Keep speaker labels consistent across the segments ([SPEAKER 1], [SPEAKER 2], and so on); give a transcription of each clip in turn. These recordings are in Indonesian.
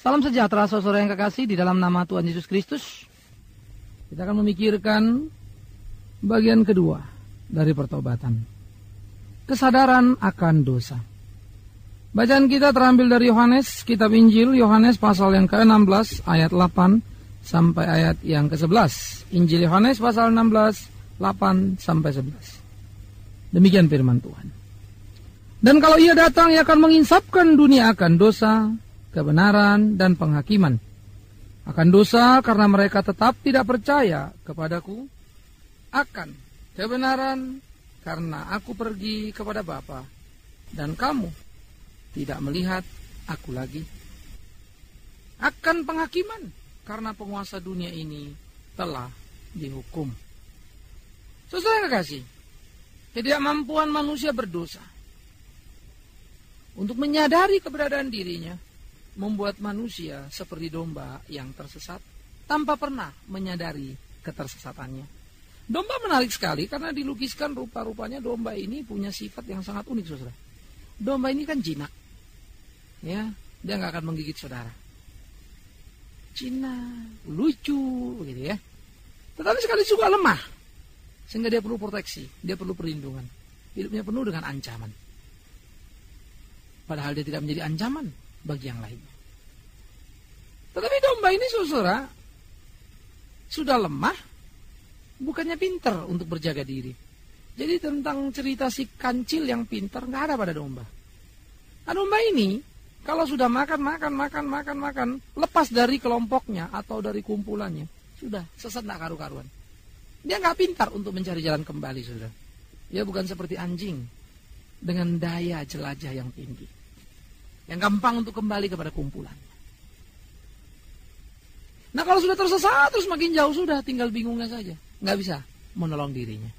[SPEAKER 1] Salam sejahtera saudara yang kekasih di dalam nama Tuhan Yesus Kristus. Kita akan memikirkan bagian kedua dari pertobatan. Kesadaran akan dosa. Bacaan kita terambil dari Yohanes, kitab Injil Yohanes pasal yang ke-16 ayat 8 sampai ayat yang ke-11. Injil Yohanes pasal 16 8 sampai 11. Demikian firman Tuhan. Dan kalau ia datang, ia akan menginsapkan dunia akan dosa, kebenaran, dan penghakiman. Akan dosa karena mereka tetap tidak percaya kepadaku. Akan kebenaran karena aku pergi kepada Bapa, dan kamu tidak melihat aku lagi. Akan penghakiman karena penguasa dunia ini telah dihukum. Saudara yang kekasih, ketidakmampuan manusia berdosa untuk menyadari keberadaan dirinya membuat manusia seperti domba yang tersesat tanpa pernah menyadari ketersesatannya. Domba menarik sekali karena dilukiskan rupa-rupanya domba ini punya sifat yang sangat unik, saudara. Domba ini kan jinak, ya, dia nggak akan menggigit saudara. Jinak, lucu, gitu ya. Tetapi sekali juga lemah, sehingga dia perlu proteksi, dia perlu perlindungan. Hidupnya penuh dengan ancaman. Padahal dia tidak menjadi ancaman bagi yang lainnya. Tetapi domba ini, saudara, sudah lemah, bukannya pintar untuk berjaga diri. Jadi tentang cerita si kancil yang pintar nggak ada pada domba. Nah, domba ini kalau sudah makan, lepas dari kelompoknya atau dari kumpulannya, sudah sesat nggak karu-karuan. Dia nggak pintar untuk mencari jalan kembali, saudara. Dia bukan seperti anjing dengan daya jelajah yang tinggi, yang gampang untuk kembali kepada kumpulannya. Nah, kalau sudah tersesat terus makin jauh, sudah tinggal bingungnya saja, nggak bisa menolong dirinya.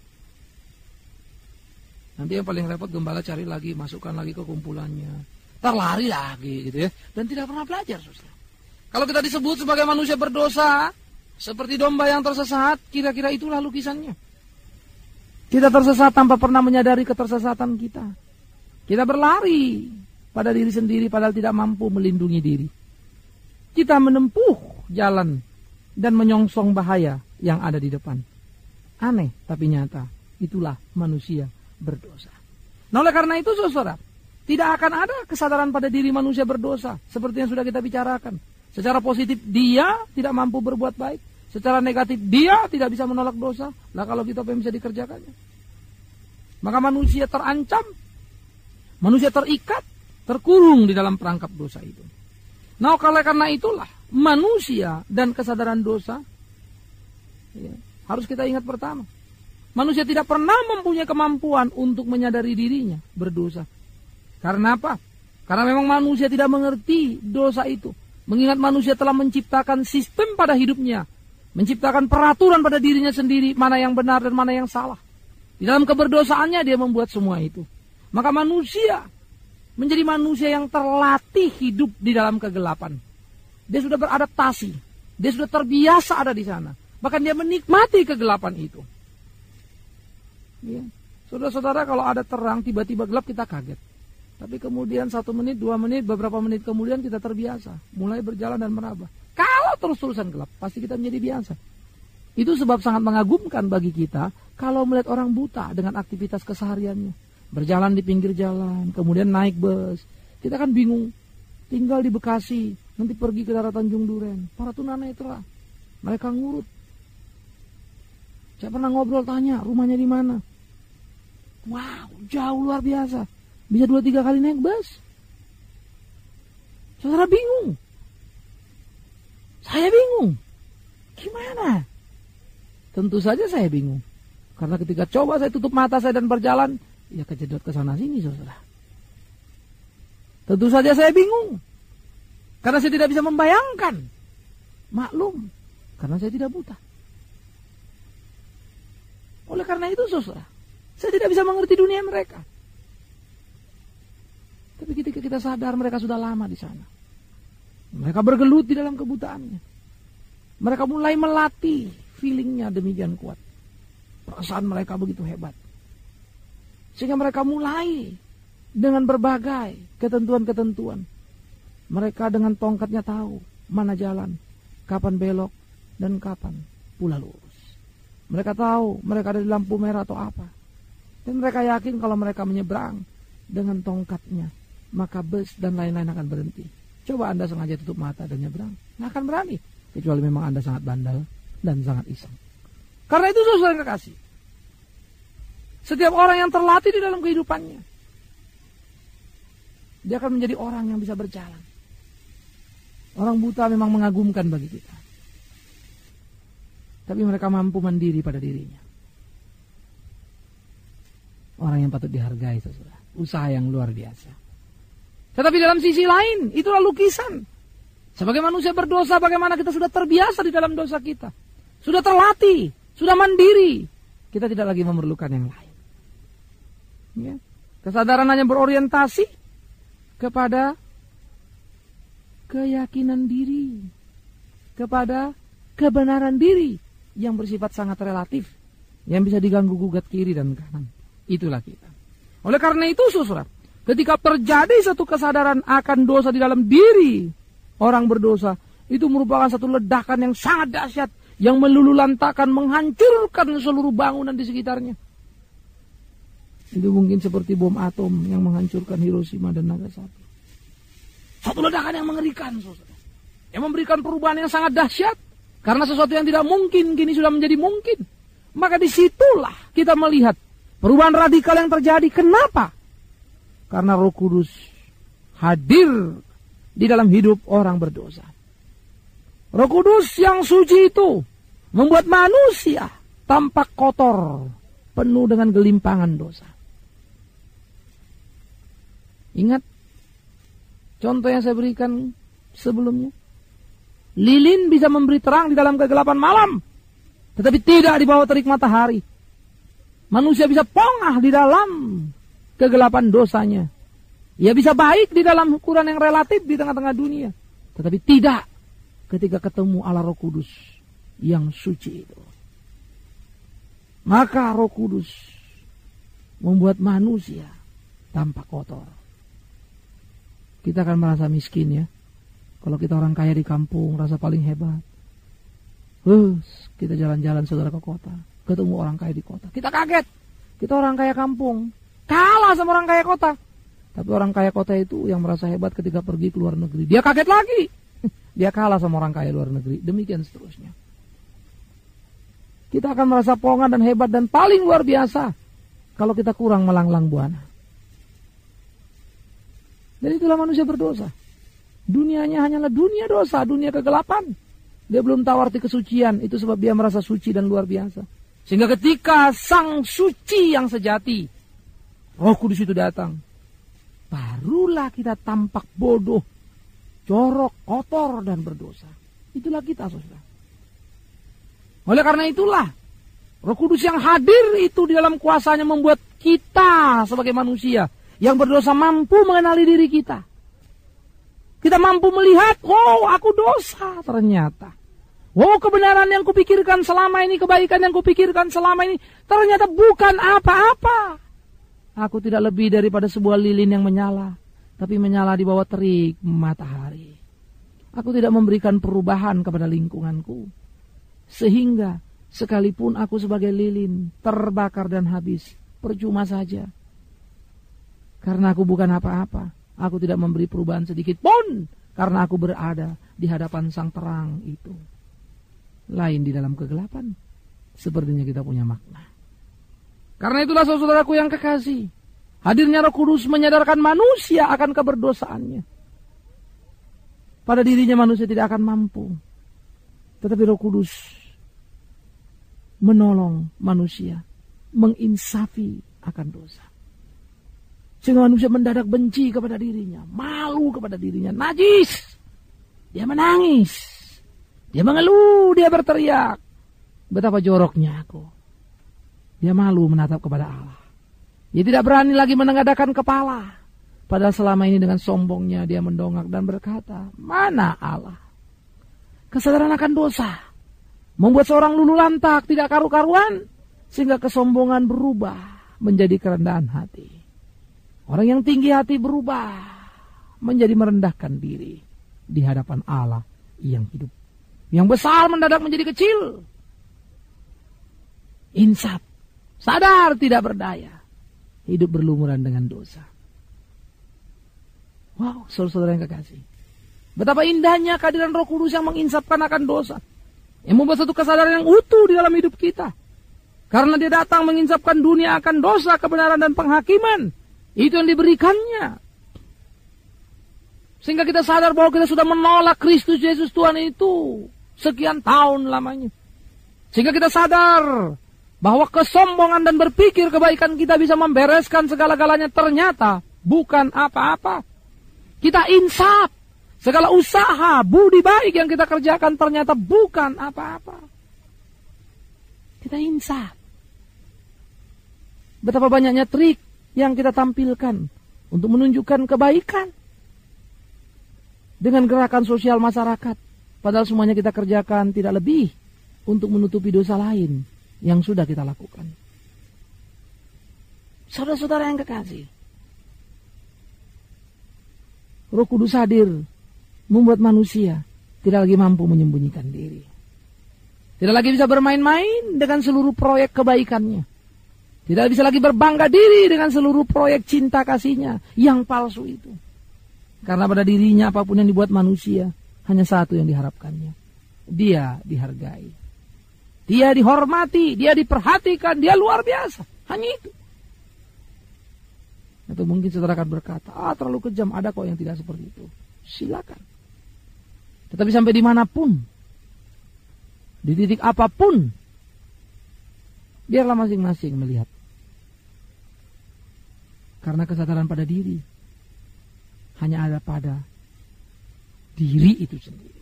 [SPEAKER 1] Nanti yang paling repot, gembala cari lagi, masukkan lagi ke kumpulannya, terlari lagi gitu ya, dan tidak pernah belajar, saudara. Kalau kita disebut sebagai manusia berdosa, seperti domba yang tersesat, kira-kira itulah lukisannya. Kita tersesat tanpa pernah menyadari ketersesatan kita. Kita berlari pada diri sendiri padahal tidak mampu melindungi diri. Kita menempuh jalan dan menyongsong bahaya yang ada di depan. Aneh tapi nyata, itulah manusia berdosa. Nah, oleh karena itu, saudara, tidak akan ada kesadaran pada diri manusia berdosa seperti yang sudah kita bicarakan. Secara positif dia tidak mampu berbuat baik, secara negatif dia tidak bisa menolak dosa. Lah kalau gitu apa yang bisa dikerjakannya? Maka manusia terancam, manusia terikat, terkurung di dalam perangkap dosa itu. Nah, oleh karena itulah manusia dan kesadaran dosa, ya, harus kita ingat pertama, manusia tidak pernah mempunyai kemampuan untuk menyadari dirinya berdosa. Karena apa? Karena memang manusia tidak mengerti dosa itu. Mengingat manusia telah menciptakan sistem pada hidupnya, menciptakan peraturan pada dirinya sendiri, mana yang benar dan mana yang salah. Di dalam keberdosaannya dia membuat semua itu. Maka manusia menjadi manusia yang terlatih hidup di dalam kegelapan. Dia sudah beradaptasi, dia sudah terbiasa ada di sana. Bahkan dia menikmati kegelapan itu. Ya. Saudara-saudara, kalau ada terang tiba-tiba gelap kita kaget. Tapi kemudian 1 menit, 2 menit, beberapa menit kemudian kita terbiasa, mulai berjalan dan meraba. Kalau terus-terusan gelap, pasti kita menjadi biasa. Itu sebab sangat mengagumkan bagi kita kalau melihat orang buta dengan aktivitas kesehariannya. Berjalan di pinggir jalan, kemudian naik bus. Kita kan bingung, tinggal di Bekasi, nanti pergi ke daerah Tanjung Duren. Para tunanetra, mereka ngurut. Saya pernah ngobrol, tanya rumahnya di mana. Wow, jauh luar biasa. Bisa 2-3 kali naik bus. Saudara bingung. Saya bingung. Gimana? Tentu saja saya bingung. Karena ketika coba saya tutup mata saya dan berjalan, ya kejedot ke sana sini, saudara. Tentu saja saya bingung. Karena saya tidak bisa membayangkan. Maklum, karena saya tidak buta. Oleh karena itu, saudara, saya tidak bisa mengerti dunia mereka. Tapi ketika kita sadar mereka sudah lama di sana, mereka bergelut di dalam kebutaannya. Mereka mulai melatih feelingnya demikian kuat. Perasaan mereka begitu hebat. Sehingga mereka mulai dengan berbagai ketentuan-ketentuan Mereka dengan tongkatnya tahu mana jalan, kapan belok, dan kapan pula lurus. Mereka tahu mereka ada di lampu merah atau apa. Dan mereka yakin kalau mereka menyeberang dengan tongkatnya, maka bus dan lain-lain akan berhenti. Coba Anda sengaja tutup mata dan nyebrang, nggak akan berani. Kecuali memang Anda sangat bandel dan sangat iseng. Karena itu saudara yang kekasih, setiap orang yang terlatih di dalam kehidupannya, dia akan menjadi orang yang bisa berjalan. Orang buta memang mengagumkan bagi kita, tapi mereka mampu mandiri pada dirinya. Orang yang patut dihargai, saudara. Usaha yang luar biasa. Tetapi dalam sisi lain, itulah lukisan. Sebagai manusia berdosa, bagaimana kita sudah terbiasa di dalam dosa kita. Sudah terlatih, sudah mandiri. Kita tidak lagi memerlukan yang lain. Ya. Kesadaran hanya berorientasi kepada keyakinan diri, kepada kebenaran diri yang bersifat sangat relatif, yang bisa diganggu-gugat kiri dan kanan. Itulah kita. Oleh karena itu, saudara, ketika terjadi satu kesadaran akan dosa di dalam diri orang berdosa, itu merupakan satu ledakan yang sangat dahsyat, yang meluluhlantakkan, menghancurkan seluruh bangunan di sekitarnya. Itu mungkin seperti bom atom yang menghancurkan Hiroshima dan Nagasaki. Satu ledakan yang mengerikan, saudara, yang memberikan perubahan yang sangat dahsyat. Karena sesuatu yang tidak mungkin kini sudah menjadi mungkin. Maka disitulah kita melihat perubahan radikal yang terjadi. Kenapa? Karena Roh Kudus hadir di dalam hidup orang berdosa. Roh Kudus yang suci itu membuat manusia tampak kotor, penuh dengan gelimpangan dosa. Ingat contoh yang saya berikan sebelumnya. Lilin bisa memberi terang di dalam kegelapan malam, tetapi tidak di bawah terik matahari. Manusia bisa pongah di dalam kegelapan dosanya. Ia bisa baik di dalam ukuran yang relatif di tengah-tengah dunia, tetapi tidak ketika ketemu Allah Roh Kudus yang suci itu. Maka Roh Kudus membuat manusia tampak kotor. Kita akan merasa miskin, ya. Kalau kita orang kaya di kampung, rasa paling hebat. Kita jalan-jalan, saudara, ke kota, ketemu orang kaya di kota, kita kaget. Kita orang kaya kampung, kalah sama orang kaya kota. Tapi orang kaya kota itu yang merasa hebat ketika pergi ke luar negeri, dia kaget lagi. Dia kalah sama orang kaya luar negeri. Demikian seterusnya. Kita akan merasa pongan dan hebat dan paling luar biasa kalau kita kurang melanglang buana. Dan itulah manusia berdosa. Dunianya hanyalah dunia dosa, dunia kegelapan. Dia belum tahu arti kesucian, itu sebab dia merasa suci dan luar biasa. Sehingga ketika sang suci yang sejati, Roh Kudus itu datang, barulah kita tampak bodoh, jorok, kotor, dan berdosa. Itulah kita, saudara. Oleh karena itulah, Roh Kudus yang hadir itu di dalam kuasanya membuat kita sebagai manusia yang berdosa mampu mengenali diri kita. Kita mampu melihat, wow, aku dosa ternyata. Wow, kebenaran yang kupikirkan selama ini, kebaikan yang kupikirkan selama ini, ternyata bukan apa-apa. Aku tidak lebih daripada sebuah lilin yang menyala, tapi menyala di bawah terik matahari. Aku tidak memberikan perubahan kepada lingkunganku. Sehingga sekalipun aku sebagai lilin terbakar dan habis, percuma saja. Karena aku bukan apa-apa. Aku tidak memberi perubahan sedikit pun karena aku berada di hadapan sang terang itu. Lain di dalam kegelapan, sepertinya kita punya makna. Karena itulah saudaraku yang kekasih, hadirnya Roh Kudus menyadarkan manusia akan keberdosaannya. Pada dirinya manusia tidak akan mampu, tetapi Roh Kudus menolong manusia menginsafi akan dosa. Sehingga manusia mendadak benci kepada dirinya, malu kepada dirinya, najis. Dia menangis, dia mengeluh, dia berteriak, betapa joroknya aku. Dia malu menatap kepada Allah. Dia tidak berani lagi menengadahkan kepala. Padahal selama ini dengan sombongnya dia mendongak dan berkata, mana Allah? Kesadaran akan dosa membuat seorang luluh lantak, tidak karu-karuan, sehingga kesombongan berubah menjadi kerendahan hati. Orang yang tinggi hati berubah menjadi merendahkan diri. di hadapan Allah yang hidup. Yang besar mendadak menjadi kecil. Insaf, sadar tidak berdaya, hidup berlumuran dengan dosa. Wow, saudara-saudara yang kekasih, betapa indahnya kehadiran Roh Kudus yang menginsafkan akan dosa, yang membuat satu kesadaran yang utuh di dalam hidup kita. Karena dia datang menginsafkan dunia akan dosa, kebenaran, dan penghakiman. Itu yang diberikannya. Sehingga kita sadar bahwa kita sudah menolak Kristus Yesus Tuhan itu sekian tahun lamanya. Sehingga kita sadar bahwa kesombongan dan berpikir kebaikan kita bisa membereskan segala-galanya ternyata bukan apa-apa. Kita insaf. Segala usaha, budi baik yang kita kerjakan ternyata bukan apa-apa. Kita insaf. Betapa banyaknya trik yang kita tampilkan untuk menunjukkan kebaikan dengan gerakan sosial masyarakat. Padahal semuanya kita kerjakan tidak lebih untuk menutupi dosa lain yang sudah kita lakukan. Saudara-saudara yang kekasih, Roh Kudus hadir membuat manusia tidak lagi mampu menyembunyikan diri. Tidak lagi bisa bermain-main dengan seluruh proyek kebaikannya. Tidak bisa lagi berbangga diri dengan seluruh proyek cinta kasihnya yang palsu itu. Karena pada dirinya apapun yang dibuat manusia, hanya satu yang diharapkannya. Dia dihargai. Dia dihormati, dia diperhatikan, dia luar biasa. Hanya itu. Atau mungkin saudara akan berkata, terlalu kejam, ada kok yang tidak seperti itu. Silakan. Tetapi sampai dimanapun, di titik apapun, biarlah masing-masing melihat. Karena kesadaran pada diri hanya ada pada diri itu sendiri.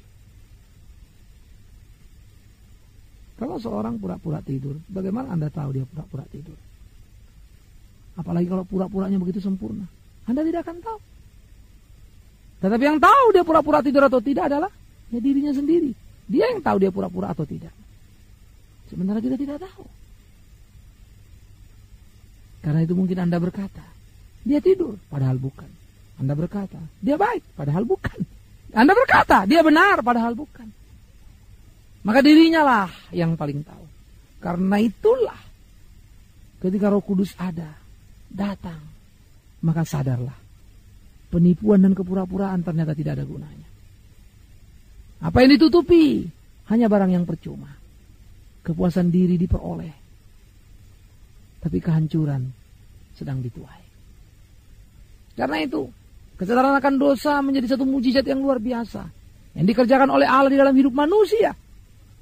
[SPEAKER 1] Kalau seorang pura-pura tidur, bagaimana Anda tahu dia pura-pura tidur? Apalagi kalau pura-puranya begitu sempurna, Anda tidak akan tahu. Tetapi yang tahu dia pura-pura tidur atau tidak adalah ya dirinya sendiri. Dia yang tahu dia pura-pura atau tidak. Sementara kita tidak tahu. Karena itu mungkin Anda berkata, dia tidur, padahal bukan. Anda berkata, dia baik, padahal bukan. Anda berkata, dia benar, padahal bukan. Maka dirinya lah yang paling tahu. Karena itulah, ketika Roh Kudus ada, datang, maka sadarlah. Penipuan dan kepura-puraan ternyata tidak ada gunanya. Apa yang ditutupi, hanya barang yang percuma. Kepuasan diri diperoleh. Tapi kehancuran sedang dituai. Karena itu, kesadaran akan dosa menjadi satu mujizat yang luar biasa. Yang dikerjakan oleh Allah di dalam hidup manusia.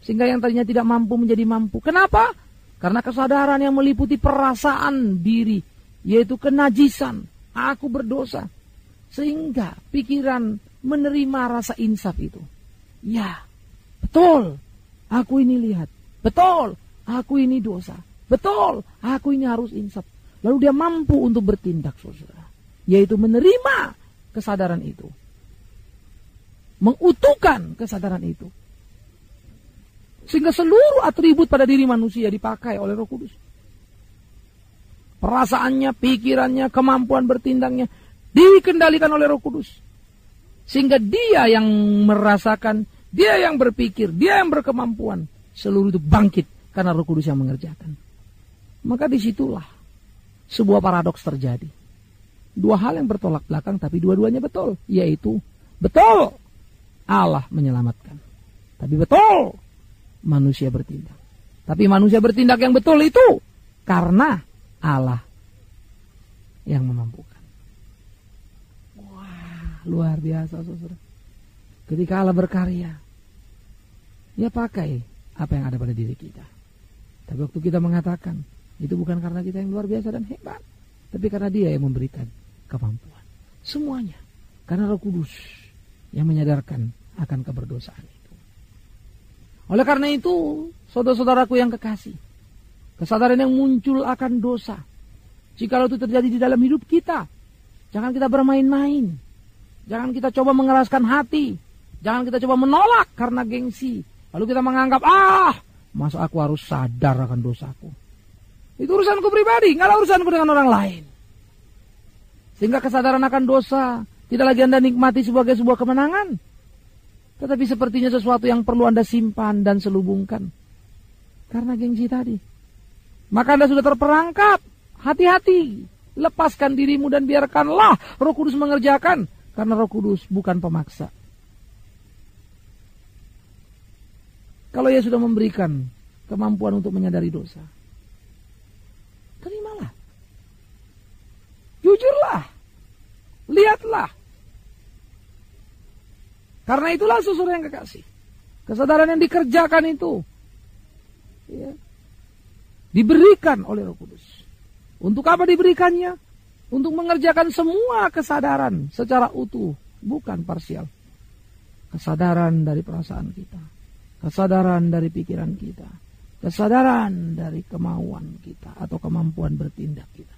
[SPEAKER 1] Sehingga yang tadinya tidak mampu menjadi mampu. Kenapa? Karena kesadaran yang meliputi perasaan diri. Yaitu kenajisan. Aku berdosa. Sehingga pikiran menerima rasa insaf itu. Ya, betul. Aku ini lihat. Betul. Aku ini dosa. Betul. Aku ini harus insaf. Lalu dia mampu untuk bertindak, saudara. Yaitu menerima kesadaran itu. Mengutuhkan kesadaran itu. Sehingga seluruh atribut pada diri manusia dipakai oleh Roh Kudus. Perasaannya, pikirannya, kemampuan bertindaknya dikendalikan oleh Roh Kudus. Sehingga dia yang merasakan, dia yang berpikir, dia yang berkemampuan. Seluruh itu bangkit karena Roh Kudus yang mengerjakan. Maka disitulah sebuah paradoks terjadi. Dua hal yang bertolak belakang tapi dua-duanya betul. Yaitu betul Allah menyelamatkan. Tapi betul manusia bertindak. Tapi manusia bertindak yang betul itu karena Allah yang memampukan. Wah, luar biasa saudara. Ketika Allah berkarya, dia pakai apa yang ada pada diri kita. Tapi waktu kita mengatakan, itu bukan karena kita yang luar biasa dan hebat. Tapi karena dia yang memberikan kemampuan. Semuanya. Karena Roh Kudus yang menyadarkan akan keberdosaan itu. Oleh karena itu, saudara-saudaraku yang kekasih, kesadaran yang muncul akan dosa, jikalau itu terjadi di dalam hidup kita, jangan kita bermain-main. Jangan kita coba mengeraskan hati. Jangan kita coba menolak karena gengsi. Lalu kita menganggap, masa aku harus sadar akan dosaku. Itu urusanku pribadi, nggak ada urusanku dengan orang lain. Sehingga kesadaran akan dosa tidak lagi Anda nikmati sebagai sebuah kemenangan. Tetapi sepertinya sesuatu yang perlu Anda simpan dan selubungkan. Karena gengsi tadi. Maka Anda sudah terperangkap. Hati-hati. Lepaskan dirimu dan biarkanlah Roh Kudus mengerjakan. Karena Roh Kudus bukan pemaksa. Kalau Ia sudah memberikan kemampuan untuk menyadari dosa, terimalah. Jujurlah. Lihatlah. Karena itulah saudara yang kekasih. Kesadaran yang dikerjakan itu ya, diberikan oleh Roh Kudus. Untuk apa diberikannya? Untuk mengerjakan semua kesadaran secara utuh, bukan parsial. Kesadaran dari perasaan kita. Kesadaran dari pikiran kita. Kesadaran dari kemauan kita atau kemampuan bertindak kita.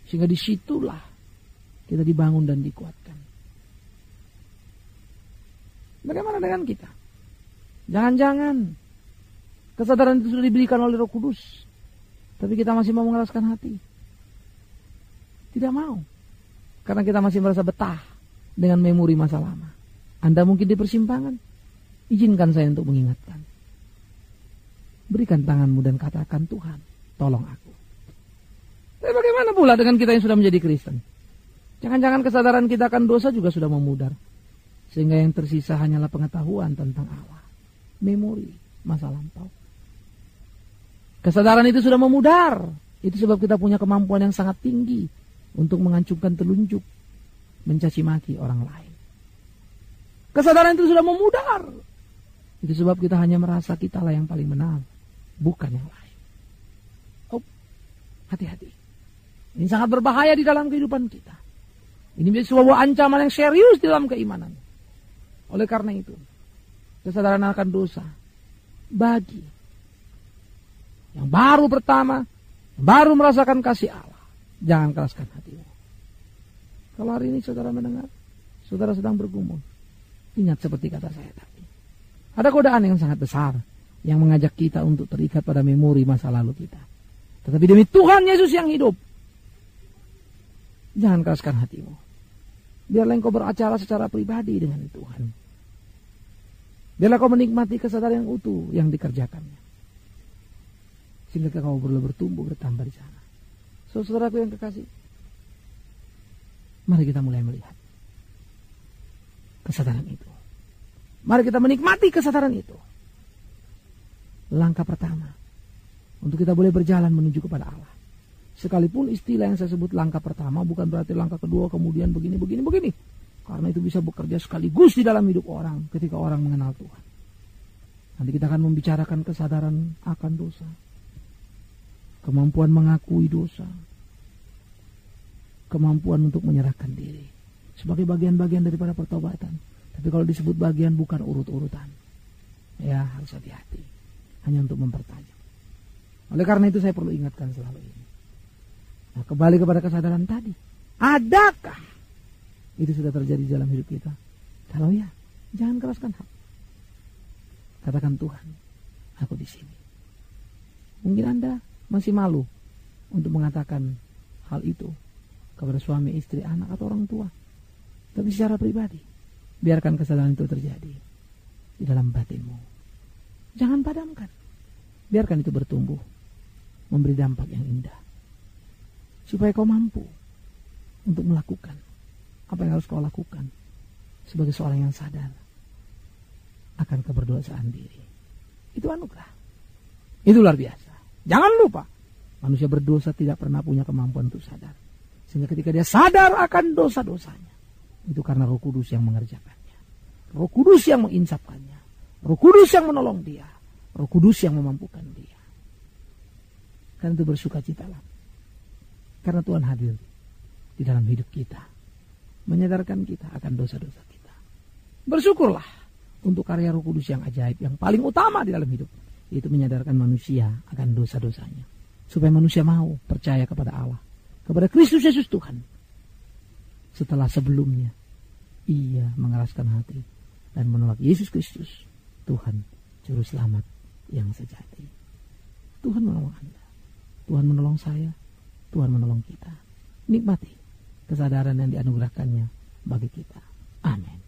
[SPEAKER 1] Sehingga disitulah kita dibangun dan dikuatkan. Bagaimana dengan kita? Jangan-jangan kesadaran itu sudah diberikan oleh Roh Kudus, tapi kita masih mau mengeraskan hati. Tidak mau. Karena kita masih merasa betah dengan memori masa lama. Anda mungkin di persimpangan. Izinkan saya untuk mengingatkan. Berikan tanganmu dan katakan, Tuhan, tolong aku. Tapi bagaimana pula dengan kita yang sudah menjadi Kristen? Jangan-jangan kesadaran kita akan dosa juga sudah memudar. Sehingga yang tersisa hanyalah pengetahuan tentang Allah. Memori masa lampau. Kesadaran itu sudah memudar. Itu sebab kita punya kemampuan yang sangat tinggi untuk mengancungkan telunjuk, mencaci maki orang lain. Kesadaran itu sudah memudar. Itu sebab kita hanya merasa kitalah yang paling benar, bukan yang lain. Oh, hati-hati. Ini sangat berbahaya di dalam kehidupan kita. Ini menjadi sebuah ancaman yang serius di dalam keimanan. Oleh karena itu, kesadaran akan dosa bagi yang baru pertama, baru merasakan kasih Allah, jangan keraskan hatimu. Kalau hari ini saudara mendengar, saudara sedang bergumul, ingat seperti kata saya tadi. Ada godaan yang sangat besar yang mengajak kita untuk terikat pada memori masa lalu kita. Tetapi demi Tuhan Yesus yang hidup, jangan keraskan hatimu. Biarlah engkau beracara secara pribadi dengan Tuhan. Biarlah kau menikmati kesadaran yang utuh yang dikerjakannya. Sehingga kau boleh bertumbuh, bertambah di sana. Saudaraku yang kekasih, mari kita mulai melihat kesadaran itu. Mari kita menikmati kesadaran itu. Langkah pertama, untuk kita boleh berjalan menuju kepada Allah. Sekalipun istilah yang saya sebut langkah pertama bukan berarti langkah kedua kemudian begini. Karena itu bisa bekerja sekaligus di dalam hidup orang ketika orang mengenal Tuhan. Nanti kita akan membicarakan kesadaran akan dosa. Kemampuan mengakui dosa. Kemampuan untuk menyerahkan diri. Sebagai bagian-bagian daripada pertobatan. Tapi kalau disebut bagian bukan urut-urutan. Ya harus hati-hati. Hanya untuk mempertajam. Oleh karena itu saya perlu ingatkan selalu ini. Nah, kembali kepada kesadaran tadi. Adakah itu sudah terjadi dalam hidup kita? Kalau ya, jangan keraskan hati. Katakan, Tuhan, aku di sini. Mungkin Anda masih malu untuk mengatakan hal itu kepada suami, istri, anak, atau orang tua. Tapi secara pribadi, biarkan kesadaran itu terjadi di dalam batinmu. Jangan padamkan. Biarkan itu bertumbuh, memberi dampak yang indah. Supaya kau mampu untuk melakukan apa yang harus kau lakukan sebagai seorang yang sadar akan keberdosaan diri. Itu anugerah. Itu luar biasa. Jangan lupa, manusia berdosa tidak pernah punya kemampuan untuk sadar. Sehingga ketika dia sadar akan dosa-dosanya, itu karena Roh Kudus yang mengerjakannya. Roh Kudus yang menginsapkannya. Roh Kudus yang menolong dia. Roh Kudus yang memampukan dia. Karena itu bersukacitalah. Karena Tuhan hadir di dalam hidup kita. Menyadarkan kita akan dosa-dosa kita. Bersyukurlah untuk karya Roh Kudus yang ajaib. Yang paling utama di dalam hidup. Yaitu menyadarkan manusia akan dosa-dosanya. Supaya manusia mau percaya kepada Allah. Kepada Kristus Yesus Tuhan. Setelah sebelumnya ia mengeraskan hati. Dan menolak Yesus Kristus. Tuhan Juru Selamat yang sejati. Tuhan menolong Anda. Tuhan menolong saya. Tuhan menolong kita. Nikmati kesadaran yang dianugerahkannya bagi kita. Amin.